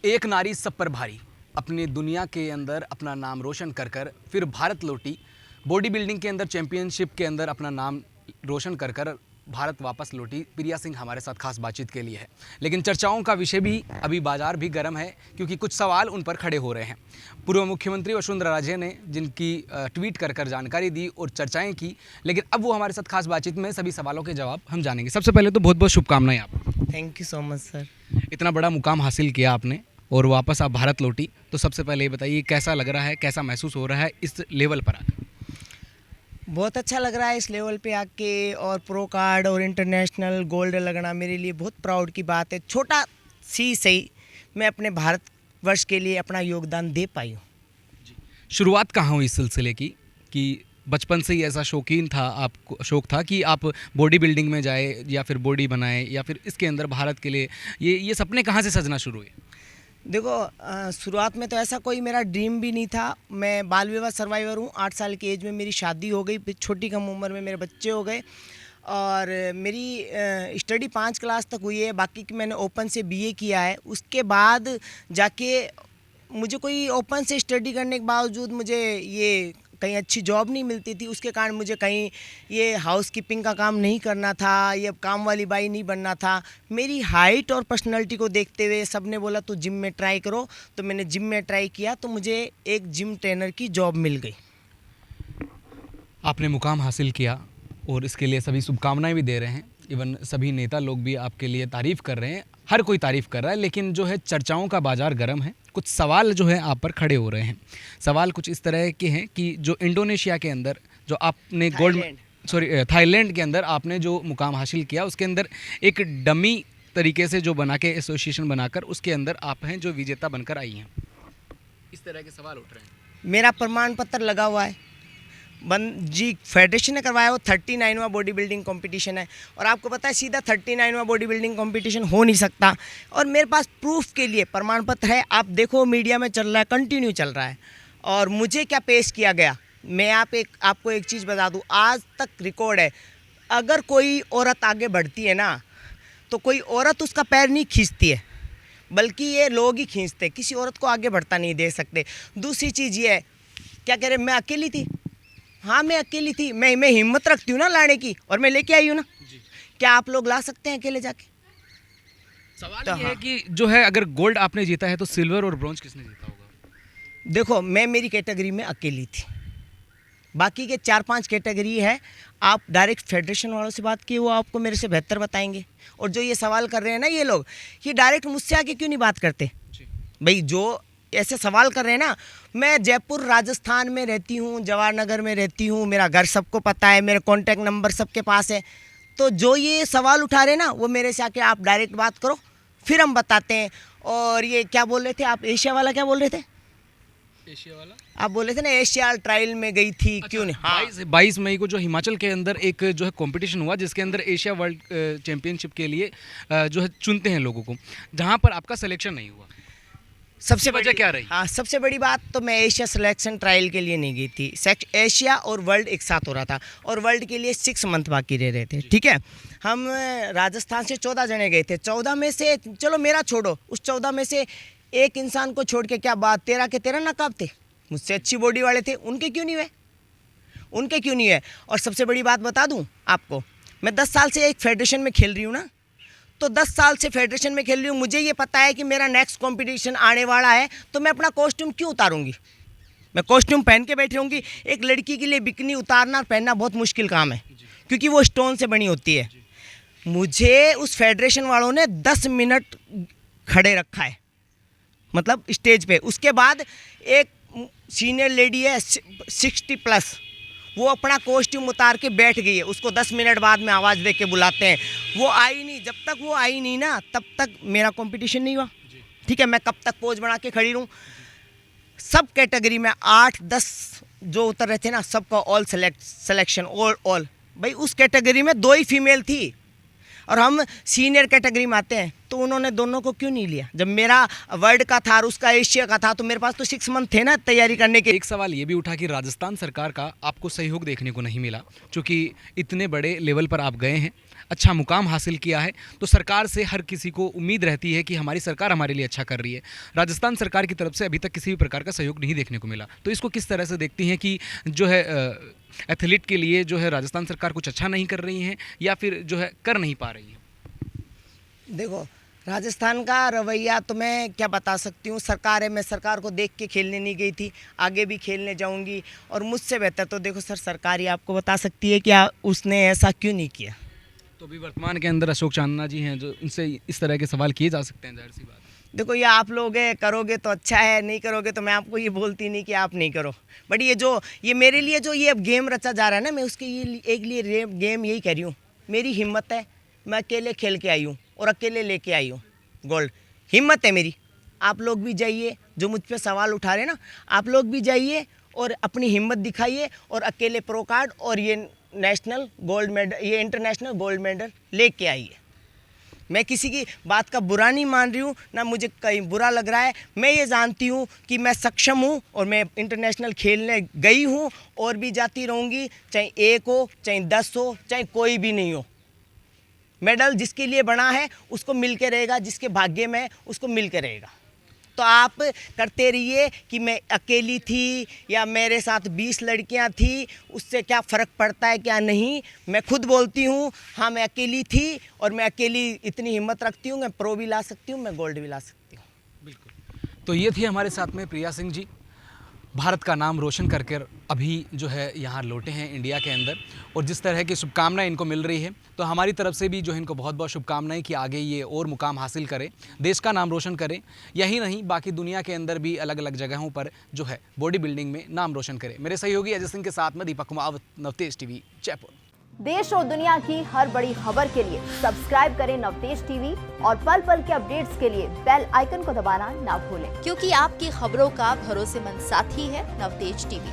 एक नारी सब पर भारी, अपनी दुनिया के अंदर अपना नाम रोशन कर कर फिर भारत लौटी। बॉडी बिल्डिंग के अंदर चैंपियनशिप के अंदर अपना नाम रोशन कर कर भारत वापस लौटी प्रिया सिंह हमारे साथ खास बातचीत के लिए है। लेकिन चर्चाओं का विषय भी अभी बाजार भी गर्म है, क्योंकि कुछ सवाल उन पर खड़े हो रहे हैं। पूर्व मुख्यमंत्री वसुंधरा राजे ने जिनकी ट्वीट कर कर जानकारी दी और चर्चाएं की, लेकिन अब वो हमारे साथ खास बातचीत में सभी सवालों के जवाब हम जानेंगे। सबसे पहले तो बहुत बहुत शुभकामनाएं आपको। Thank you so much sir. इतना बड़ा मुकाम हासिल किया आपने और वापस आप भारत लौटी, तो सबसे पहले ये बताइए कैसा लग रहा है, कैसा महसूस हो रहा है इस लेवल पर आकर? बहुत अच्छा लग रहा है इस लेवल पे आके, और प्रो कार्ड और इंटरनेशनल गोल्ड लगना मेरे लिए बहुत प्राउड की बात है। छोटा सी सही मैं अपने भारतवर्ष के लिए अपना योगदान दे पाई हूँ। शुरुआत कहाँ हुई इस सिलसिले की, कि बचपन से ही ऐसा शौकीन था, आपको शौक था कि आप बॉडी बिल्डिंग में जाए या फिर बॉडी बनाए या फिर इसके अंदर भारत के लिए ये सपने कहाँ से सजना शुरू हुए? देखो, शुरुआत में तो ऐसा कोई मेरा ड्रीम भी नहीं था। मैं बाल विवाह सर्वाइवर हूँ। 8 साल की एज में मेरी शादी हो गई, फिर छोटी कम उम्र में मेरे बच्चे हो गए, और मेरी स्टडी 5 क्लास तक हुई है। बाकी की मैंने ओपन से बीए किया है। उसके बाद जाके मुझे कोई ओपन से स्टडी करने के बावजूद मुझे ये कहीं अच्छी जॉब नहीं मिलती थी। उसके कारण मुझे कहीं ये हाउस कीपिंग का काम नहीं करना था, ये काम वाली बाई नहीं बनना था। मेरी हाइट और पर्सनालिटी को देखते हुए सब ने बोला तो जिम में ट्राई करो, तो मैंने जिम में ट्राई किया, तो मुझे एक जिम ट्रेनर की जॉब मिल गई। आपने मुकाम हासिल किया और इसके लिए सभी शुभकामनाएं भी दे रहे हैं। इवन सभी नेता लोग भी आपके लिए तारीफ़ कर रहे हैं, हर कोई तारीफ़ कर रहा है। लेकिन जो है चर्चाओं का बाज़ार गर्म है, कुछ सवाल जो है आप पर खड़े हो रहे हैं। सवाल कुछ इस तरह के हैं कि जो इंडोनेशिया के अंदर जो आपने थाईलैंड के अंदर आपने जो मुकाम हासिल किया, उसके अंदर एक डमी तरीके से जो बना के एसोसिएशन बनाकर उसके अंदर आप हैं जो विजेता बनकर आई हैं। इस तरह के सवाल उठ रहे हैं। मेरा प्रमाण पत्र लगा हुआ है, जी फेडरेशन ने करवाया। वो 39वां बॉडी बिल्डिंग कंपटीशन है, और आपको पता है सीधा 39वां बॉडी बिल्डिंग कंपटीशन हो नहीं सकता। और मेरे पास प्रूफ के लिए प्रमाण पत्र है। आप देखो मीडिया में चल रहा है, कंटिन्यू चल रहा है। और मुझे क्या पेश किया गया, मैं आपको एक चीज़ बता दूँ, आज तक रिकॉर्ड है। अगर कोई औरत आगे बढ़ती है ना, तो कोई औरत उसका पैर नहीं खींचती है, बल्कि ये लोग ही खींचते। किसी औरत को आगे बढ़ता नहीं दे सकते। दूसरी चीज़ ये है, क्या कह रहे, मैं अकेली थी। हाँ, मैं अकेली थी। मैं हिम्मत रखती हूँ ना लाने की, और मैं लेके आई हूँ ना। क्या आप लोग ला सकते हैं अकेले जाके? सवाल तो ये है कि जो है अगर गोल्ड आपने जीता है तो सिल्वर और ब्रॉन्ज किसने जीता होगा? देखो, मैं मेरी कैटेगरी में अकेली थी। बाकी के 4-5 कैटेगरी है, आप डायरेक्ट फेडरेशन वालों से बात किए, वो आपको मेरे से बेहतर बताएंगे। और जो ये सवाल कर रहे हैं ना ये लोग, ये डायरेक्ट मुझसे आके क्यों नहीं बात करते? भाई जो ऐसे सवाल कर रहे हैं ना, मैं जयपुर राजस्थान में रहती हूँ, जवाहर नगर में रहती हूँ, मेरा घर सबको पता है, मेरे कॉन्टैक्ट नंबर सबके पास है। तो जो ये सवाल उठा रहे हैं ना, वो मेरे से आके आप डायरेक्ट बात करो, फिर हम बताते हैं। और ये क्या बोल रहे थे आप, एशिया वाला क्या बोल रहे थे? एशिया वाला आप बोल रहे थे ना, एशिया ट्रायल में गई थी। अच्छा, क्यों नहीं? हाँ, 22 मई को जो हिमाचल के अंदर एक जो है कंपटीशन हुआ, जिसके अंदर एशिया वर्ल्ड चैंपियनशिप के लिए जो है चुनते हैं लोगों को, जहाँ पर आपका सिलेक्शन नहीं हुआ। सबसे वजह क्या रही? हाँ, सबसे बड़ी बात तो मैं एशिया सिलेक्शन ट्रायल के लिए नहीं गई थी। एशिया और वर्ल्ड एक साथ हो रहा था, और वर्ल्ड के लिए 6 मंथ बाकी रह रहे थे। ठीक है, हम राजस्थान से 14 जने गए थे। 14 में से, चलो मेरा छोड़ो, उस 14 में से एक इंसान को छोड़ के क्या बात, 13 के 13 नकाब थे। मुझसे अच्छी बॉडी वाले थे, उनके क्यों नहीं हुए? उनके क्यों नहीं है? और सबसे बड़ी बात बता दूं आपको, मैं 10 साल से एक फेडरेशन में खेल रही हूँ ना, तो 10 साल से फेडरेशन में खेल रही हूँ। मुझे ये पता है कि मेरा नेक्स्ट कंपटीशन आने वाला है, तो मैं अपना कॉस्ट्यूम क्यों उतारूंगी? मैं कॉस्ट्यूम पहन के बैठी रहूँगी। एक लड़की के लिए बिकनी उतारना और पहनना बहुत मुश्किल काम है, क्योंकि वो स्टोन से बनी होती है। मुझे उस फेडरेशन वालों ने 10 मिनट खड़े रखा है, मतलब स्टेज पे। उसके बाद एक सीनियर लेडी है 60+, वो अपना कॉस्ट्यूम उतार के बैठ गई है। उसको 10 मिनट बाद में आवाज़ दे के बुलाते हैं, वो आई नहीं। जब तक वो आई नहीं ना, तब तक मेरा कंपटीशन नहीं हुआ। ठीक है, मैं कब तक पोज बना के खड़ी रहूँ? सब कैटेगरी में 8-10 जो उतर रहे थे ना, सबका ऑल सिलेक्शन ऑल। भाई उस कैटेगरी में 2 ही फीमेल थी, और हम सीनियर कैटेगरी में आते हैं, तो उन्होंने दोनों को क्यों नहीं लिया? जब मेरा वर्ल्ड का था और उसका एशिया का था, तो मेरे पास तो 6 मंथ थे ना तैयारी करने के। एक सवाल ये भी उठा कि राजस्थान सरकार का आपको सहयोग देखने को नहीं मिला, क्योंकि इतने बड़े लेवल पर आप गए हैं, अच्छा मुकाम हासिल किया है, तो सरकार से हर किसी को उम्मीद रहती है कि हमारी सरकार हमारे लिए अच्छा कर रही है। राजस्थान सरकार की तरफ से अभी तक किसी भी प्रकार का सहयोग नहीं देखने को मिला, तो इसको किस तरह से देखती हैं कि जो है एथलीट के लिए जो है राजस्थान सरकार कुछ अच्छा नहीं कर रही है या फिर जो है कर नहीं पा रही है? देखो, राजस्थान का रवैया तो मैं क्या बता सकती हूँ। सरकार है, मैं सरकार को देख के खेलने नहीं गई थी, आगे भी खेलने जाऊँगी। और मुझसे बेहतर तो देखो सर, सरकार ही आपको बता सकती है कि उसने ऐसा क्यों नहीं किया। तो अभी वर्तमान के अंदर अशोक चांदना जी हैं, जो उनसे इस तरह के सवाल किए जा सकते हैं, जाहिर सी बात है। देखो, ये आप लोग करोगे तो अच्छा है, नहीं करोगे तो मैं आपको ये बोलती नहीं कि आप नहीं करो। बट ये मेरे लिए जो ये गेम रचा जा रहा है ना, मैं उसके लिए गेम यही कर रही हूँ। मेरी हिम्मत है, मैं अकेले खेल के आई हूँ और अकेले लेके आई हूँ गोल्ड। हिम्मत है मेरी। आप लोग भी जाइए, जो मुझ पे सवाल उठा रहे हैं ना, आप लोग भी जाइए और अपनी हिम्मत दिखाइए और अकेले प्रो कार्ड और ये नेशनल गोल्ड मेडल, ये इंटरनेशनल गोल्ड मेडल लेके आइए। मैं किसी की बात का बुरा नहीं मान रही हूँ, ना मुझे कहीं बुरा लग रहा है। मैं ये जानती हूँ कि मैं सक्षम हूँ और मैं इंटरनेशनल खेलने गई हूँ और भी जाती रहूँगी, चाहे 1 हो, चाहे 10 हो, चाहे कोई भी नहीं हो। मेडल जिसके लिए बना है उसको मिल के रहेगा, जिसके भाग्य में है उसको मिल के रहेगा। तो आप करते रहिए कि मैं अकेली थी या मेरे साथ 20 लड़कियां थी, उससे क्या फ़र्क पड़ता है क्या नहीं। मैं खुद बोलती हूँ, हाँ मैं अकेली थी और मैं अकेली इतनी हिम्मत रखती हूँ, मैं प्रो भी ला सकती हूँ, मैं गोल्ड भी ला सकती हूँ। बिल्कुल। तो ये थी हमारे साथ में प्रिया सिंह जी, भारत का नाम रोशन करके अभी जो है यहाँ लौटे हैं इंडिया के अंदर, और जिस तरह की शुभकामनाएं इनको मिल रही है, तो हमारी तरफ से भी जो है इनको बहुत बहुत शुभकामनाएं कि आगे ये और मुकाम हासिल करें, देश का नाम रोशन करें। यही नहीं, बाकी दुनिया के अंदर भी अलग अलग जगहों पर जो है बॉडी बिल्डिंग में नाम रोशन करें। मेरे सहयोगी अजय सिंह के साथ में दीपक कुमार, नवतेज टीवी, जयपुर। देश और दुनिया की हर बड़ी खबर के लिए सब्सक्राइब करें नवतेज टीवी और पल पल के अपडेट्स के लिए बेल आइकन को दबाना ना भूलें, क्योंकि आपकी खबरों का भरोसेमंद साथी है नवतेज टीवी।